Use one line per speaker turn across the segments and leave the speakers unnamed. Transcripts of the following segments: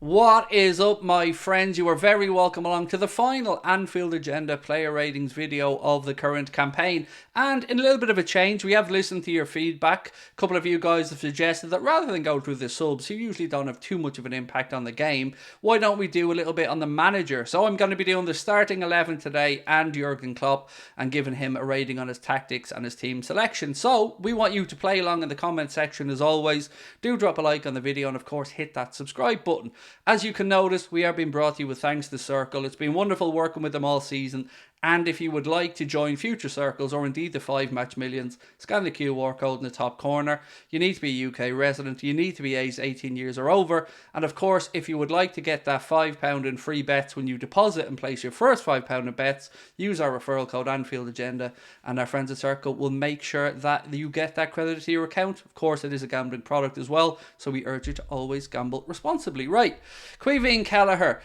What is up, my friends? You are very welcome along to the final Anfield Agenda player ratings video of the current campaign. And in a little bit of a change, we have listened to your feedback. A couple of you guys have suggested that rather than go through the subs, who usually don't have too much of an impact on the game, why don't we do a little bit on the manager? So I'm going to be doing the starting 11 today and Jurgen Klopp and giving him a rating on his tactics and his team selection. So we want you to play along in the comment section as always. Do drop a like on the video and of course hit that subscribe button. As you can notice, we are being brought to you with thanks to Circl. It's been wonderful working with them all season. And if you would like to join future circles or indeed the 5 match millions, scan the QR code in the top corner. You need to be a UK resident, you need to be aged 18 years or over, and of course if you would like to get that £5 in free bets when you deposit and place your first £5 in bets, use our referral code anfieldagenda and our friends at Circl will make sure that you get that credited to your account. Of course it is a gambling product as well, so we urge you to always gamble responsibly. Right, Caoimhín Kelleher.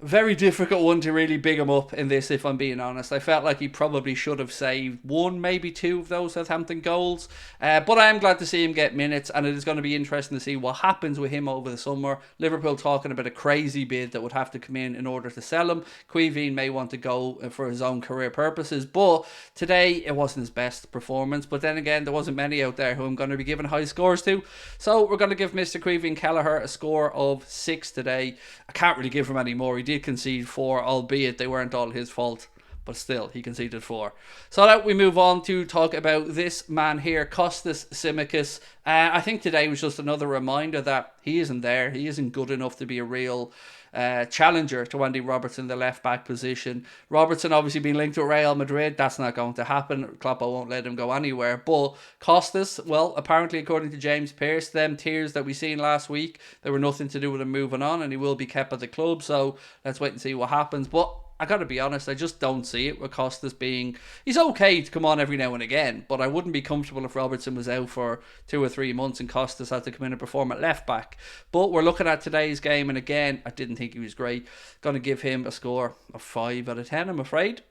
Very difficult one to really big him up in this, if I'm being honest. I felt like he probably should have saved one, maybe two of those Southampton goals. But I am glad to see him get minutes, and it is going to be interesting to see what happens with him over the summer. Liverpool talking about a crazy bid that would have to come in order to sell him. Caoimhín may want to go for his own career purposes, but today it wasn't his best performance. But then again, there wasn't many out there who I'm going to be giving high scores to. So we're going to give Mr. Caoimhín Kelleher a score of 6 today. I can't really give him any more. He did concede 4, albeit they weren't all his fault, but still he conceded 4. So now we move on to talk about this man here, Kostas Tsimikas. I think today was just another reminder that he isn't there. He isn't good enough to be a real challenger to Andy Robertson, the left back position. Robertson obviously being linked to Real Madrid. That's not going to happen. Klopp won't let him go anywhere. But Kostas, well, apparently according to James Pearce, them tears that we seen last week, they were nothing to do with him moving on, and he will be kept at the club. So let's wait and see what happens. But I got to be honest, I just don't see it with Kostas being... He's okay to come on every now and again, but I wouldn't be comfortable if Robertson was out for 2 or 3 months and Kostas had to come in and perform at left back. But we're looking at today's game, and again, I didn't think he was great. Going to give him a score of 5 out of 10, I'm afraid.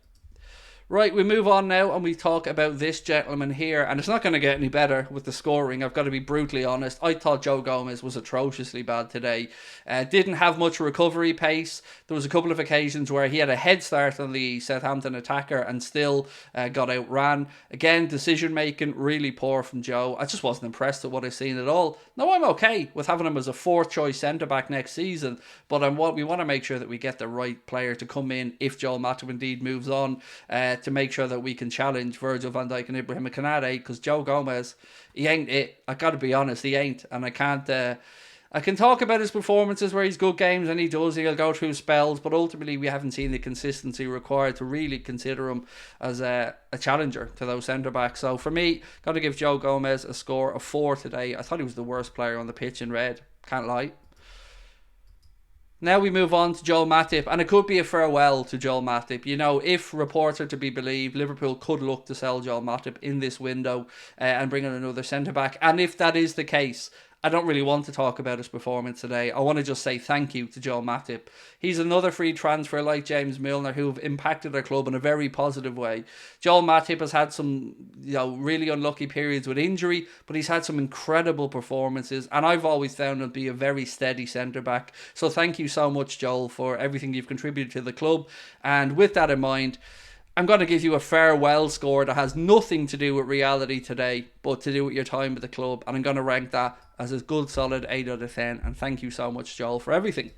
Right, we move on now and we talk about this gentleman here, and it's not going to get any better with the scoring. I've got to be brutally honest. I thought Joe Gomez was atrociously bad today. Didn't have much recovery pace. There was a couple of occasions where he had a head start on the Southampton attacker and still got outran. Again, decision making really poor from Joe. I just wasn't impressed with what I've seen at all. Now I'm okay with having him as a 4th choice centre back next season, but we want to make sure that we get the right player to come in if Joel Matip indeed moves on. To make sure that we can challenge Virgil van Dijk and Ibrahim Konate, because Joe Gomez, he ain't it. I gotta be honest, he ain't, and I can't. I can talk about his performances where he's good games, and he does. He'll go through spells, but ultimately we haven't seen the consistency required to really consider him as a challenger to those centre backs. So for me, got to give Joe Gomez a score of 4 today. I thought he was the worst player on the pitch in red. Can't lie. Now we move on to Joel Matip, and it could be a farewell to Joel Matip. You know, if reports are to be believed, Liverpool could look to sell Joel Matip in this window and bring in another centre-back. And if that is the case, I don't really want to talk about his performance today. I want to just say thank you to Joel Matip. He's another free transfer like James Milner who have impacted their club in a very positive way. Joel Matip has had some really unlucky periods with injury, but he's had some incredible performances, and I've always found him to be a very steady centre-back. So thank you so much, Joel, for everything you've contributed to the club. And with that in mind, I'm going to give you a farewell score that has nothing to do with reality today, but to do with your time with the club. And I'm going to rank that as a good solid 8 out of 10. And thank you so much, Joel, for everything.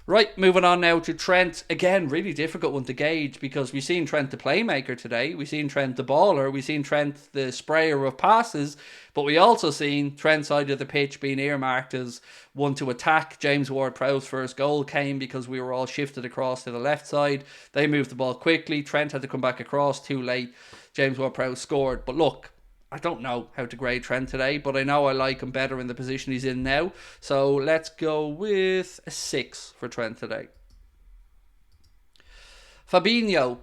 Right, moving on now to Trent. Again, really difficult one to gauge because we've seen Trent the playmaker today. We've seen Trent the baller. We've seen Trent the sprayer of passes. But we also seen Trent's side of the pitch being earmarked as one to attack. James Ward-Prowse's first goal came because we were all shifted across to the left side. They moved the ball quickly. Trent had to come back across too late. James Ward-Prowse scored. But look, I don't know how to grade Trent today, but I know I like him better in the position he's in now. So let's go with a 6 for Trent today. Fabinho,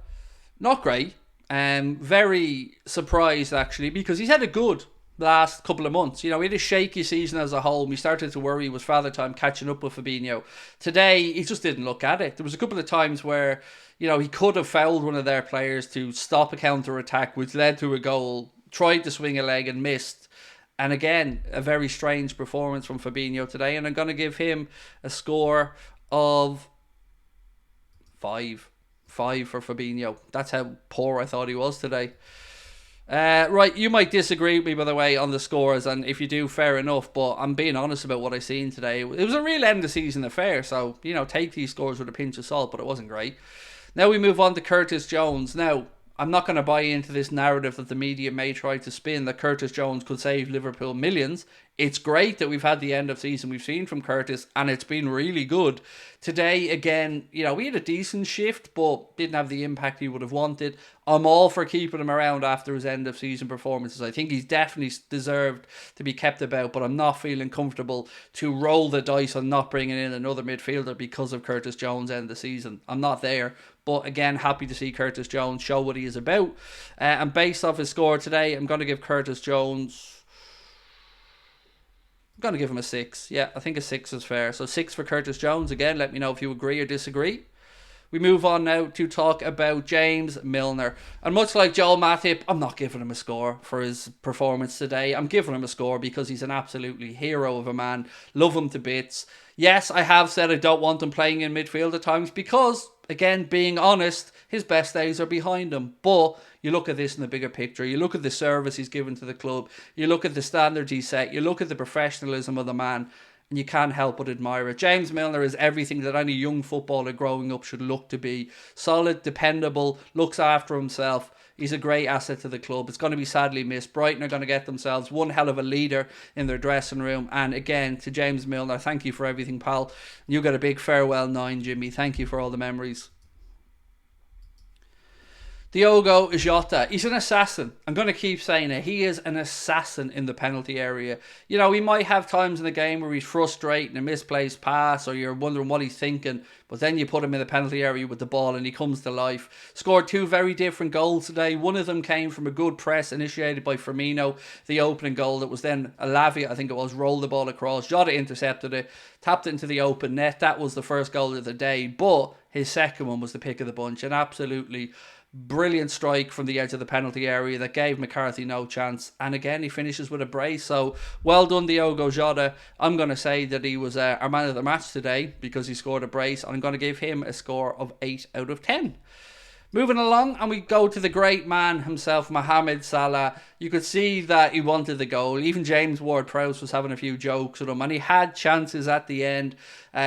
not great. Very surprised actually, because he's had a good last couple of months. You know, he had a shaky season as a whole. We started to worry was Father Time catching up with Fabinho. Today, he just didn't look at it. There was a couple of times where, you know, he could have fouled one of their players to stop a counter-attack, which led to a goal. Tried to swing a leg and missed. And again, a very strange performance from Fabinho today. And I'm going to give him a score of 5. 5 for Fabinho. That's how poor I thought he was today. Right, you might disagree with me, by the way, on the scores, and if you do, fair enough, but I'm being honest about what I seen today. It was a real end of season affair, so, take these scores with a pinch of salt, but it wasn't great. Now we move on to Curtis Jones. Now, I'm not going to buy into this narrative that the media may try to spin that Curtis Jones could save Liverpool millions. It's great that we've had the end of season we've seen from Curtis, and it's been really good. Today, again, we had a decent shift, but didn't have the impact he would have wanted. I'm all for keeping him around after his end of season performances. I think he's definitely deserved to be kept about, but I'm not feeling comfortable to roll the dice on not bringing in another midfielder because of Curtis Jones' end of the season. I'm not there. But again, happy to see Curtis Jones show what he is about. And based off his score today, I'm going to give Curtis Jones... I'm going to give him a 6. Yeah, I think a 6 is fair. So 6 for Curtis Jones. Again, let me know if you agree or disagree. We move on now to talk about James Milner. And much like Joel Matip, I'm not giving him a score for his performance today. I'm giving him a score because he's an absolutely hero of a man. Love him to bits. Yes, I have said I don't want him playing in midfield at times because, again, being honest, his best days are behind him. But you look at this in the bigger picture. You look at the service he's given to the club. You look at the standards he set. You look at the professionalism of the man. And you can't help but admire it. James Milner is everything that any young footballer growing up should look to be. Solid, dependable, looks after himself. He's a great asset to the club. It's going to be sadly missed. Brighton are going to get themselves one hell of a leader in their dressing room. And again, to James Milner, thank you for everything, pal. You got a big farewell 9, Jimmy. Thank you for all the memories. Diogo Jota, he's an assassin. I'm going to keep saying it. He is an assassin in the penalty area. We might have times in the game where he's frustrating a misplaced pass or you're wondering what he's thinking, but then you put him in the penalty area with the ball and he comes to life. Scored 2 very different goals today. One of them came from a good press initiated by Firmino, the opening goal that was then Lavia, I think it was, rolled the ball across. Jota intercepted it, tapped it into the open net. That was the first goal of the day, but his second one was the pick of the bunch. An absolutely brilliant strike from the edge of the penalty area that gave McCarthy no chance. And again, he finishes with a brace. So well done, Diogo Jota. I'm going to say that he was our man of the match today because he scored a brace. I'm going to give him a score of 8 out of 10. Moving along, and we go to the great man himself, Mohamed Salah. You could see that he wanted the goal. Even James Ward-Prowse was having a few jokes with him, and he had chances at the end.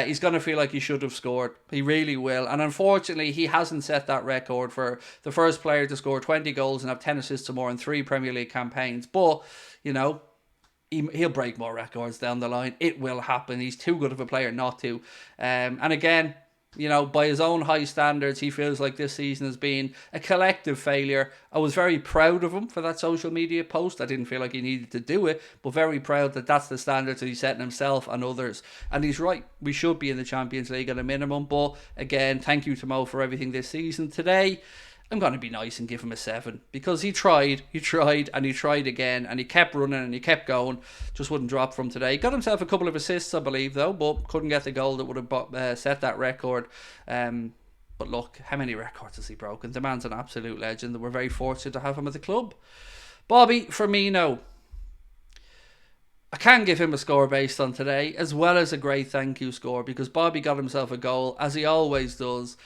He's going to feel like he should have scored. He really will. And unfortunately, he hasn't set that record for the first player to score 20 goals and have 10 assists or more in 3 Premier League campaigns. But, he'll break more records down the line. It will happen. He's too good of a player not to. And again, by his own high standards, he feels like this season has been a collective failure. I was very proud of him for that social media post. I didn't feel like he needed to do it, but very proud that that's the standards that he's setting himself and others. And he's right. We should be in the Champions League at a minimum. But again, thank you to Mo for everything this season. Today, I'm going to be nice and give him a 7 because he tried, and he tried again, and he kept running and he kept going. Just wouldn't drop from today. Got himself a couple of assists, I believe, though, but couldn't get the goal that would have set that record. But look, how many records has he broken? The man's an absolute legend, and we're very fortunate to have him at the club. Bobby Firmino. I can give him a score based on today, as well as a great thank you score, because Bobby got himself a goal, as he always does.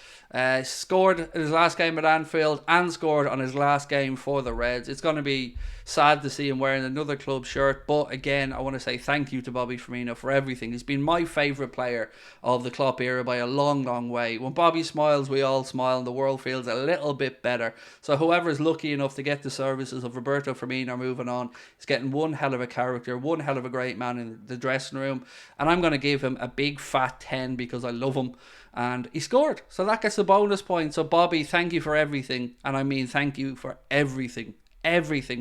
Scored in his last game at Anfield and scored on his last game for the Reds. It's going to be sad to see him wearing another club shirt, but again, I want to say thank you to Bobby Firmino for everything. He's been my favourite player of the Klopp era by a long, long way. When Bobby smiles, we all smile, and the world feels a little bit better. So whoever is lucky enough to get the services of Roberto Firmino moving on is getting one hell of a character, one hell of a great man in the dressing room, and I'm going to give him a big fat 10 because I love him. And he scored, so that gets a bonus point. So Bobby, thank you for everything, and I mean thank you for everything,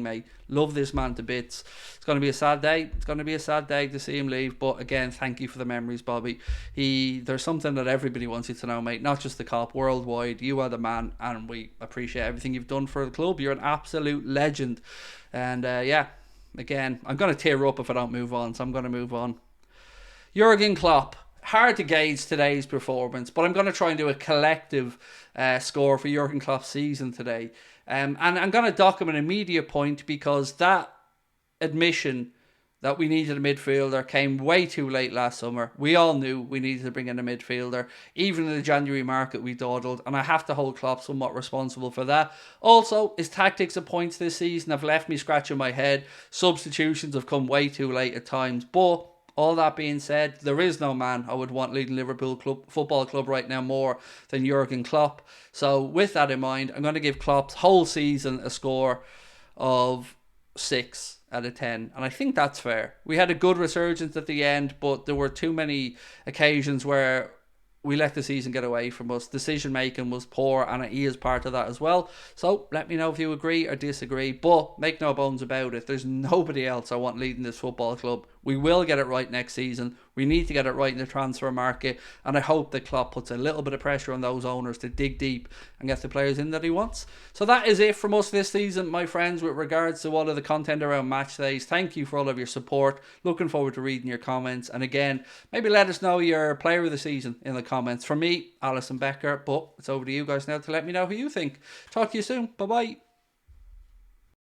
mate. Love this man to bits. It's going to be a sad day. It's going to be a sad day to see him leave, but again, thank you for the memories, Bobby. There's something that everybody wants you to know, mate, not just the cop, worldwide. You are the man, and we appreciate everything you've done for the club. You're an absolute legend. And again, I'm going to tear up if I don't move on, so I'm going to move on. Jurgen Klopp. Hard to gauge today's performance, but I'm going to try and do a collective score for Jurgen Klopp's season today. And I'm going to dock him an immediate point because that admission that we needed a midfielder came way too late last summer. We all knew we needed to bring in a midfielder. Even in the January market, we dawdled, and I have to hold Klopp somewhat responsible for that. Also, his tactics at points this season have left me scratching my head. Substitutions have come way too late at times, but all that being said, there is no man I would want leading Liverpool Football Club right now more than Jurgen Klopp. So with that in mind, I'm going to give Klopp's whole season a score of 6 out of 10, and I think that's fair. We had a good resurgence at the end, but there were too many occasions where we let the season get away from us. Decision making was poor, and he is part of that as well. So let me know if you agree or disagree, but make no bones about it, there's nobody else I want leading this football club. We will get it right next season. We need to get it right in the transfer market, and I hope that Klopp puts a little bit of pressure on those owners to dig deep and get the players in that he wants. So that is it from us this season, my friends, with regards to all of the content around match days. Thank you for all of your support. Looking forward to reading your comments, and again, maybe let us know your player of the season in the comments. For me, Alisson Becker, but it's over to you guys now to let me know who you think. Talk to you soon. Bye bye.